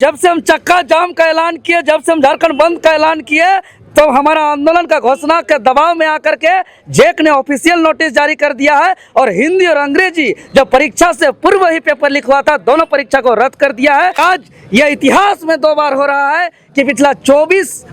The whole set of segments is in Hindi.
जब से हम चक्का जाम का ऐलान किए, जब से हम झारखंड बंद का ऐलान किए, तो हमारा आंदोलन का घोषणा के दबाव में आकर के जैक ने ऑफिशियल नोटिस जारी कर दिया है और हिंदी और अंग्रेजी जो परीक्षा से पूर्व ही पेपर लीक हुआ था, दोनों परीक्षा को रद्द कर दिया है। आज यह इतिहास में 2 बार हो रहा है कि पिछला 31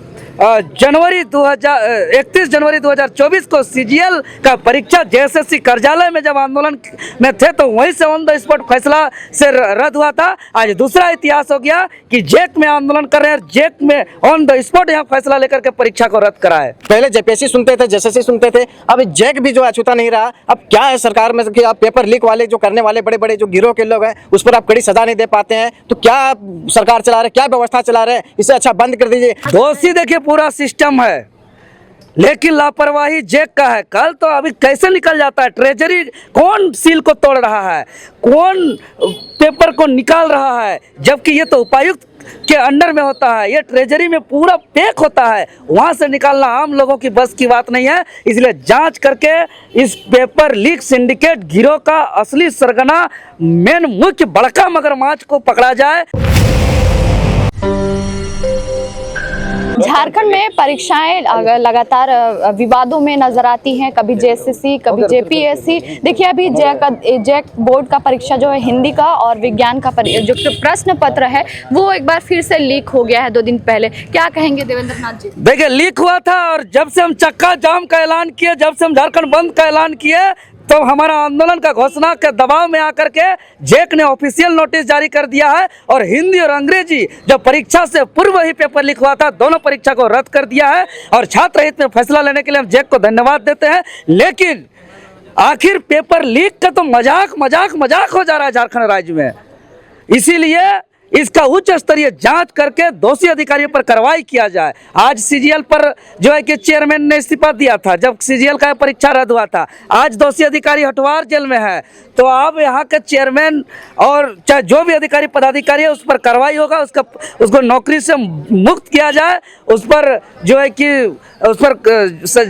जनवरी 2024 को सीजीएल का परीक्षा जेएसएससी कार्यालय में जब आंदोलन में थे तो वहीं से ऑन द स्पॉट फैसला से रद्द हुआ था। आज दूसरा इतिहास हो गया कि जैक में आंदोलन कर रहे हैं, जैक में ऑन द स्पॉट यहाँ फैसला लेकर के परीक्षा को रद्द करा है। पहले जेपीएससी सुनते थे, जेएसएससी सुनते थे, अब जैक भी जो अछूता नहीं रहा। अब क्या है सरकार में कि आप पेपर लीक वाले जो करने वाले बड़े बड़े जो गिरोह के लोग हैं उस पर आप कड़ी सजा नहीं दे पाते हैं, तो क्या सरकार चला रहे, क्या व्यवस्था चला रहे हैं, इसे अच्छा बंद कर दीजिए। दोषी देखिए पूरा सिस्टम है, लेकिन लापरवाही जैक का है। कल तो अभी कैसे निकल जाता है, ट्रेजरी कौन सील को तोड़ रहा है, कौन पेपर को निकाल रहा है, जबकि ये तो उपायुक्त के अंडर में होता है, ये ट्रेजरी में पूरा पैक होता है, वहां से निकालना आम लोगों की बस की बात नहीं है। इसलिए जांच करके इस पेपर लीक सिंडिकेट गिरोह का असली सरगना मेन मुख्य बड़का मगरमच्छ को पकड़ा जाए। झारखंड में परीक्षाएं लगातार विवादों में नजर आती हैं, कभी जेएसएससी कभी जेपीएससी। देखिए अभी जैक बोर्ड का परीक्षा जो है हिंदी का और विज्ञान का जो प्रश्न पत्र है वो एक बार फिर से लीक हो गया है 2 दिन पहले। क्या कहेंगे देवेंद्र नाथ जी? देखिए लीक हुआ था और जब से हम चक्का जाम का ऐलान किए, जब से हम झारखंड बंद का ऐलान किए, तो हमारा आंदोलन का घोषणा के दबाव में आकर के जैक ने ऑफिशियल नोटिस जारी कर दिया है और हिंदी और अंग्रेजी जो परीक्षा से पूर्व ही पेपर लीक हुआ था, दोनों परीक्षा को रद्द कर दिया है। और छात्र हित में फैसला लेने के लिए हम जैक को धन्यवाद देते हैं। लेकिन आखिर पेपर लीक का तो मजाक हो जा रहा है झारखंड राज्य में, इसीलिए इसका उच्च स्तरीय जांच करके दोषी अधिकारियों पर कार्रवाई किया जाए। आज सीजीएल पर जो है कि चेयरमैन ने इस्तीफा दिया था जब सीजीएल का परीक्षा रद्द हुआ था, आज दोषी अधिकारी हटवार जेल में है, तो अब यहाँ के चेयरमैन और चाहे जो भी अधिकारी पदाधिकारी है उस पर कार्रवाई होगा, उसको नौकरी से मुक्त किया जाए, उस पर जो है कि उस पर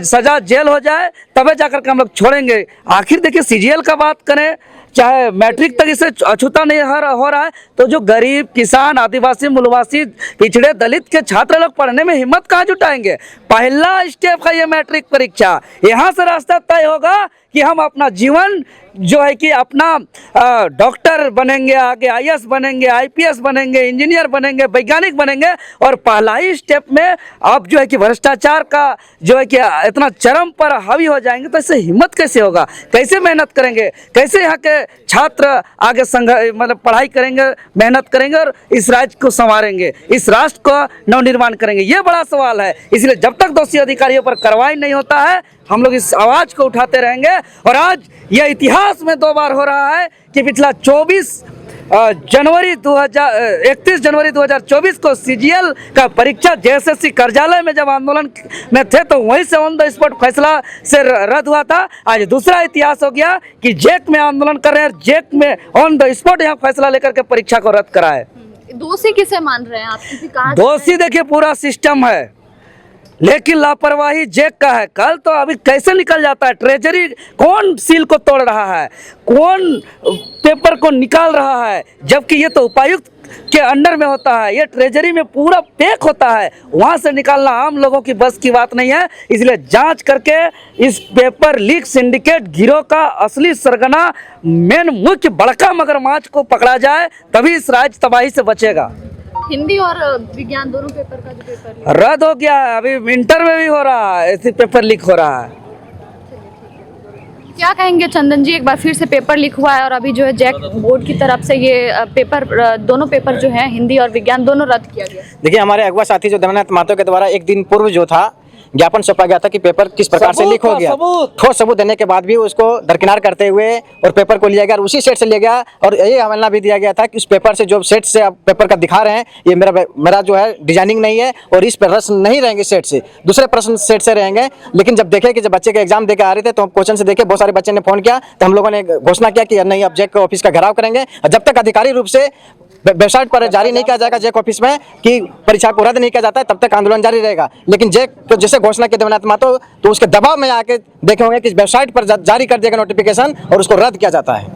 सजा जेल हो जाए, तबे जाकर के हम लोग छोड़ेंगे। आखिर देखिए सीजीएल का बात करें, चाहे मैट्रिक तक इसे अछूता नहीं हो रहा है, तो जो गरीब किसान आदिवासी मूलवासी पिछड़े दलित के छात्र लोग पढ़ने में हिम्मत कहाँ जुटाएंगे। पहला स्टेप है ये मैट्रिक परीक्षा, यहाँ से रास्ता तय होगा कि हम अपना जीवन जो है कि अपना डॉक्टर बनेंगे, आगे आईएएस बनेंगे, आईपीएस बनेंगे, इंजीनियर बनेंगे, वैज्ञानिक बनेंगे। और पहला ही स्टेप में अब जो है कि भ्रष्टाचार का जो है कि इतना चरम पर हावी हो जाएंगे, तो इससे हिम्मत कैसे होगा, कैसे मेहनत करेंगे, कैसे यहाँ के छात्र आगे मतलब पढ़ाई करेंगे, मेहनत करेंगे और इस राज्य को संवारेंगे, इस राष्ट्र को नवनिर्माण करेंगे, ये बड़ा सवाल है। इसलिए जब तक दोषी अधिकारियों पर कार्रवाई नहीं होता है हम लोग इस आवाज को उठाते रहेंगे। और आज यह इतिहास में 2 बार हो रहा है कि पिछला 31 जनवरी 2024 को सीजीएल का परीक्षा जेएसएससी कार्यालय में जब आंदोलन में थे तो वहीं से ऑन द स्पॉट फैसला से रद्द हुआ था। आज दूसरा इतिहास हो गया कि जैक में आंदोलन कर रहे हैं, जैक में ऑन द स्पॉट यहाँ फैसला लेकर के परीक्षा को रद्द करा है। दोषी किसे मान रहे हैं आप? दोषी देखिए पूरा सिस्टम है, लेकिन लापरवाही जैक का है। कल तो अभी कैसे निकल जाता है, ट्रेजरी कौन सील को तोड़ रहा है, कौन पेपर को निकाल रहा है, जबकि ये तो उपायुक्त के अंडर में होता है, ये ट्रेजरी में पूरा पैक होता है, वहां से निकालना आम लोगों की बस की बात नहीं है। इसलिए जांच करके इस पेपर लीक सिंडिकेट गिरोह का असली सरगना मेन मुख्य बड़का मगरमच्छ को पकड़ा जाए, तभी इस राज्य तबाही से बचेगा। हिंदी और विज्ञान दोनों पेपर का जो पेपर रद्द हो गया है, अभी इंटर में भी हो रहा है, ऐसे पेपर लीक हो रहा है। क्या कहेंगे चंदन जी, एक बार फिर से पेपर लीक हुआ है और अभी जो है जैक बोर्ड की तरफ से ये दोनों पेपर जो है हिंदी और विज्ञान दोनों रद्द किया गया। देखिए हमारे अगवा साथी जो देवेंद्र नाथ महतो के द्वारा एक दिन पूर्व जो था ज्ञापन सौंपा गया था कि पेपर किस प्रकार से लीक हो गया, ठोस सबूत देने के बाद भी उसको दरकिनार करते हुए और पेपर को लिया गया और उसी सेट से लिया गया। और ये हवाला भी दिया गया था कि उस पेपर से जो सेट से आप पेपर का दिखा रहे हैं ये मेरा जो है डिजाइनिंग नहीं है और इस पर प्रश्न नहीं रहेंगे सेट से, दूसरे प्रश्न सेट से रहेंगे। लेकिन जब देखे कि जब बच्चे के एग्जाम देके आ रहे थे तो क्वेश्चन से देखे बहुत सारे बच्चे ने फोन किया, तो हम लोगों ने घोषणा किया कि नहीं अब जैक ऑफिस का घेराव करेंगे। जब तक अधिकारी रूप से वेबसाइट पर जारी नहीं किया जाएगा जैक ऑफिस में कि परीक्षा को रद्द नहीं किया जाता है, तब तक आंदोलन जारी रहेगा। लेकिन जैक तो जैसे घोषणा की देवेंद्र नाथ महतो तो उसके दबाव में आके देखे होंगे कि वेबसाइट पर जारी कर दिया गया नोटिफिकेशन और उसको रद्द किया जाता है।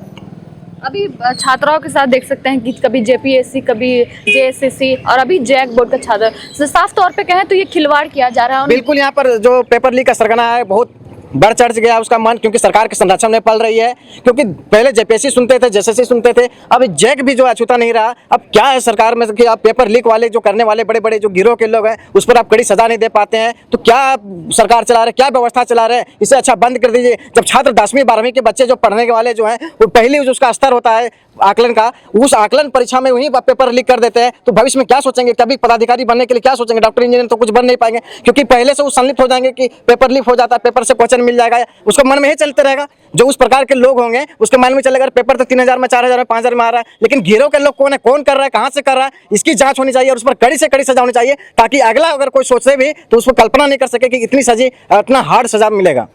अभी छात्राओं के साथ देख सकते हैं कि कभी जेपीएससी, कभी जेएसएससी और अभी जैक बोर्ड का छात्र, तो साफ तौर पे कहें तो ये खिलवाड़ किया जा रहा है। बिल्कुल, यहाँ पर जो पेपर लीक का सरगना है बहुत बढ़ चढ़ गया उसका मन, क्योंकि सरकार के संरक्षण में पल रही है। क्योंकि पहले जेपीएससी सुनते थे, जेएसएससी सुनते थे, अब जैक भी जो अछूता नहीं रहा। अब क्या है सरकार में कि आप पेपर लीक वाले जो करने वाले बड़े बड़े जो गिरोह के लोग हैं उस पर आप कड़ी सजा नहीं दे पाते हैं, तो क्या आप सरकार चला रहे, क्या व्यवस्था चला रहे हैं? इसे अच्छा बंद कर दीजिए। जब छात्र 10वीं 12वीं के बच्चे जो पढ़ने के वाले जो हैं वो पहले जो उसका स्तर होता है आकलन का, उस आकलन परीक्षा में वहीं पेपर लीक कर देते हैं, तो भविष्य में क्या सोचेंगे? कभी पदाधिकारी बनने के लिए क्या सोचेंगे? डॉक्टर इंजीनियर तो कुछ बन नहीं पाएंगे, क्योंकि पहले से वो संलिप्त हो जाएंगे कि पेपर लीक हो जाता है, पेपर से क्वेश्चन मिल जाएगा, उसको मन में ही चलते रहेगा। जो उस प्रकार के लोग होंगे उसके मन में चलेगा पेपर तो 3000 में, 4000 में, 5000 में आ रहा है, लेकिन गिरोह के लोग कौन है, कौन कर रहा है, कहां से कर रहा है, इसकी जांच होनी चाहिए और उस पर कड़ी से कड़ी सजा होनी चाहिए, ताकि अगला अगर कोई सोचे भी तो उसको कल्पना नहीं कर सके कि इतनी सजी, इतना हार्ड सजा मिलेगा।